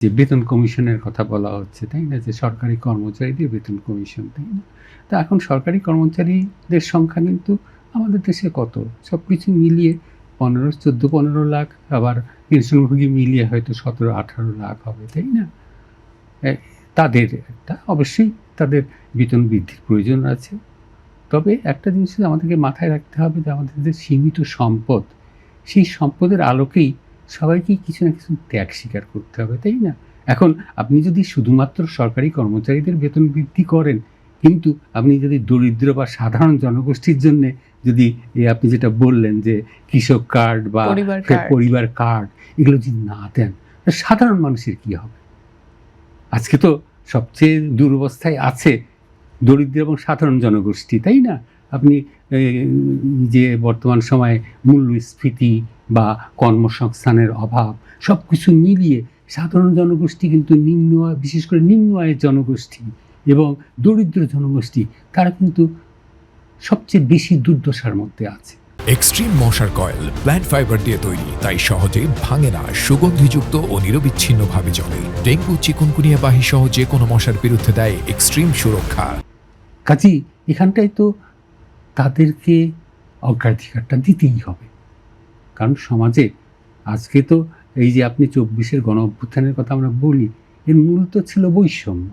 যে বেতন কমিশনের কথা বলা হচ্ছে, তাই না? যে সরকারি কর্মচারীদের বেতন কমিশন, তাই না? তো এখন সরকারি কর্মচারীদের সংখ্যা কিন্তু আমাদের দেশে কত? সবকিছু মিলিয়ে 14-15 লাখ, আবার পেনশনভোগী মিলিয়ে হয়তো 17-18 লাখ হবে, তাই না? এ তাদের একটা অবশ্যই তাদের বেতন বৃদ্ধির প্রয়োজন আছে। তবে একটা জিনিস আমাদেরকে মাথায় রাখতে হবে যে আমাদের যে সীমিত সম্পদ, সেই সম্পদের আলোকেই সবাইকেই কিছু না কিছু ত্যাগ স্বীকার করতে হবে, তাই না? এখন আপনি যদি শুধুমাত্র সরকারি কর্মচারীদের বেতন বৃদ্ধি করেন, কিন্তু আপনি যদি দরিদ্র বা সাধারণ জনগোষ্ঠীর জন্যে যদি আপনি যেটা বললেন যে কৃষক কার্ড বা পরিবার কার্ড এগুলো যদি না দেন, সাধারণ মানুষের কী হবে? আজকে তো সবচেয়ে দুরবস্থায় আছে দরিদ্র এবং সাধারণ জনগোষ্ঠী, তাই না? আপনি যে বর্তমান সময়ে মূল্যস্ফীতি বা কর্মসংস্থানের অভাব সব কিছু মিলিয়ে সাধারণ জনগোষ্ঠী কিন্তু নিম্ন আয়, বিশেষ করে নিম্ন আয়ের জনগোষ্ঠী এবং দরিদ্র জনগোষ্ঠী, তারা কিন্তু সবচেয়ে বেশি দুর্দশার মধ্যে আছে। এক্সট্রিম মশার কয়েল প্ল্যান্ট ফাইবার দিয়ে তৈরি, তাই সহজে ভাঙে না, সুগন্ধিযুক্ত ও নিরবিচ্ছিন্নভাবে জ্বলে। ডেঙ্গু, চিকুনগুনিয়া বাহি সহ যে কোনো মশার বিরুদ্ধে দেয় এক্সট্রিম সুরক্ষা। কাজেই এখানটায় তো তাদেরকে অগ্রাধিকারটা দিতেই হবে, কারণ সমাজে আজকে তো এই যে আপনি 24-এর গণ অভ্যুত্থানের কথা আমরা বলি, এর মূল তো ছিল বৈষম্য,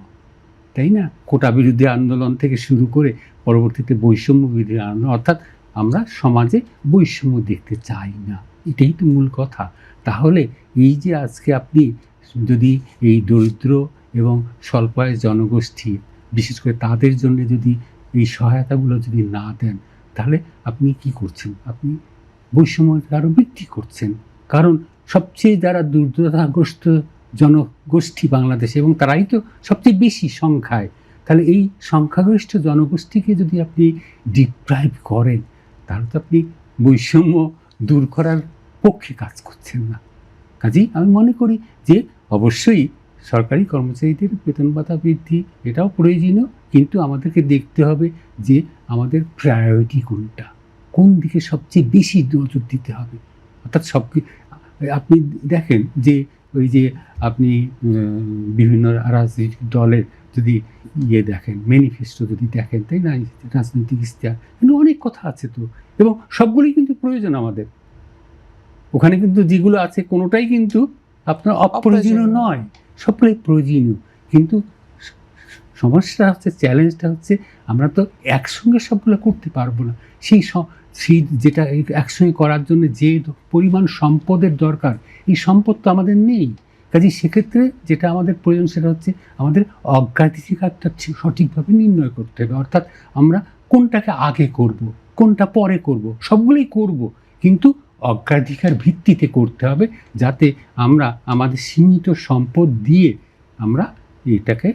তাই না? কোটা বিরোধী আন্দোলন থেকে শুরু করে পরবর্তীতে বৈষম্য বিরোধী আন্দোলন, অর্থাৎ আমরা সমাজে বৈষম্য দেখতে চাই না, এটাই তো মূল কথা। তাহলে এই যে আজকে আপনি যদি এই দরিদ্র এবং স্বল্প আয়ের জনগোষ্ঠী, বিশেষ করে তাদের জন্য যদি এই সহায়তাগুলো যদি না দেন, তাহলে আপনি কি করছেন? আপনি বৈষম্যকে আরও বৃদ্ধি করছেন। কারণ সবচেয়ে যারা দুর্দশাগ্রস্ত জনগোষ্ঠী বাংলাদেশে, এবং তারাই তো সবচেয়ে বেশি সংখ্যায়, তাহলে এই সংখ্যাগরিষ্ঠ জনগোষ্ঠীকে যদি আপনি ডিপ্রাইভ করেন, তাহলে তো আপনি বৈষম্য দূর করার পক্ষে কাজ করছেন না। কাজেই আমি মনে করি যে অবশ্যই সরকারি কর্মচারীদের বেতন ভাতা বৃদ্ধি এটাও প্রয়োজনীয়, কিন্তু আমাদেরকে দেখতে হবে যে আমাদের প্রায়োরিটি কোনটা, কোন দিকে সবচেয়ে বেশি নজর দিতে হবে। অর্থাৎ আপনি দেখেন যে ওই যে আপনি বিভিন্ন রাজনৈতিক দলের যদি দেখেন, ম্যানিফেস্টো যদি দেখেন, তাই না? রাজনৈতিক ইশতেহার, কিন্তু অনেক কথা আছে তো, এবং সবগুলোই কিন্তু প্রয়োজন আমাদের। ওখানে কিন্তু যেগুলো আছে কোনোটাই কিন্তু আপনার অপ্রয়োজনীয় নয়, সবগুলোই প্রয়োজনীয়। কিন্তু সমস্যা হচ্ছে, চ্যালেঞ্জটা হচ্ছে আমরা তো একসঙ্গে সবগুলো করতে পারবো না। সেই যেটা একসঙ্গে করার জন্য যে পরিমাণ সম্পদের দরকার, এই সম্পদ তো আমাদের নেই। কাজেই সেক্ষেত্রে যেটা আমাদের প্রয়োজন সেটা হচ্ছে আমাদের অগ্রাধিকারটা সঠিকভাবে নির্ণয় করতে হবে। অর্থাৎ আমরা কোনটাকে আগে করব, কোনটা পরে করব, সবগুলোই করব, কিন্তু অগ্রাধিকার ভিত্তিতে করতে হবে, যাতে আমরা আমাদের সীমিত সম্পদ দিয়ে আমরা এটাকে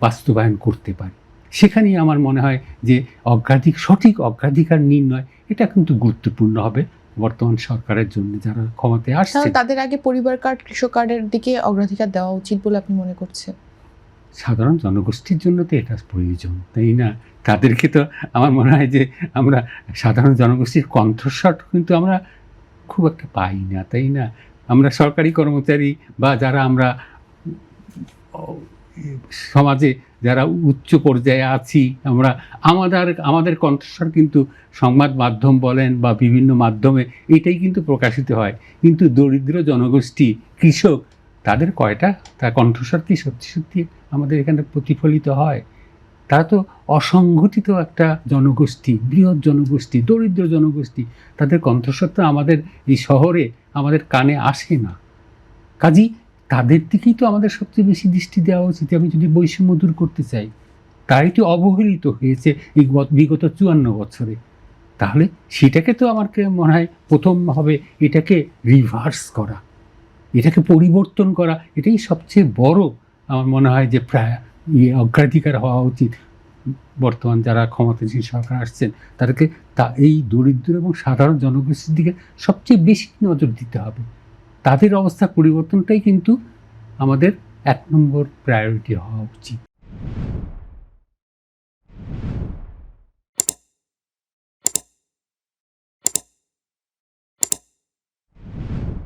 বাস্তবায়ন করতে পারি। সেখানেই আমার মনে হয় যে সঠিক অগ্রাধিকার নির্ণয় এটা কিন্তু গুরুত্বপূর্ণ হবে বর্তমান সরকারের জন্য, যারা ক্ষমতায় আসছে। তাদের আগে পরিবার কার্ড, কৃষক কার্ডের দিকে অগ্রাধিকার দেওয়া উচিত বলে আপনি মনে করছেন? সাধারণ জনগোষ্ঠীর জন্য তো এটা প্রয়োজন, তাই না? তাদেরকে তো আমার মনে হয় যে আমরা সাধারণ জনগোষ্ঠীর কণ্ঠস্বর কিন্তু আমরা খুব একটা পাই না, তাই না? আমরা সরকারি কর্মচারী বা যারা আমরা সমাজে যারা উচ্চ পর্যায়ে আছি, আমরা আমাদের কণ্ঠস্বর কিন্তু সংবাদ মাধ্যম বলেন বা বিভিন্ন মাধ্যমে এটাই কিন্তু প্রকাশিত হয়। কিন্তু দরিদ্র জনগোষ্ঠী, কৃষক, তাদের তার কণ্ঠস্বর কি সত্যি সত্যি আমাদের এখানে প্রতিফলিত হয়? তারা তো অসংগঠিত একটা জনগোষ্ঠী, বৃহৎ জনগোষ্ঠী, দরিদ্র জনগোষ্ঠী, তাদের কণ্ঠস্বর তো আমাদের এই শহরে আমাদের কানে আসে না। কাজেই তাদের দিকেই তো আমাদের সবচেয়ে বেশি দৃষ্টি দেওয়া উচিত। আমি যদি বৈষম্য দূর করতে চাই, তাই তো অবহেলিত হয়েছে এই বিগত 54 বছরে। তাহলে সেটাকে তো আমার মনে হয় প্রথম হবে এটাকে রিভার্স করা, এটাকে পরিবর্তন করা, এটাই সবচেয়ে বড় আমার মনে হয় যে অগ্রাধিকার হওয়া উচিত। বর্তমান যারা ক্ষমতাসীন সরকার আসছেন, তাদেরকে এই দরিদ্র এবং সাধারণ জনগোষ্ঠীর দিকে সবচেয়ে বেশি নজর দিতে হবে। তাদের অবস্থা পরিবর্তনটাই কিন্তু আমাদের 1 নম্বর প্রায়োরিটি হওয়া উচিত।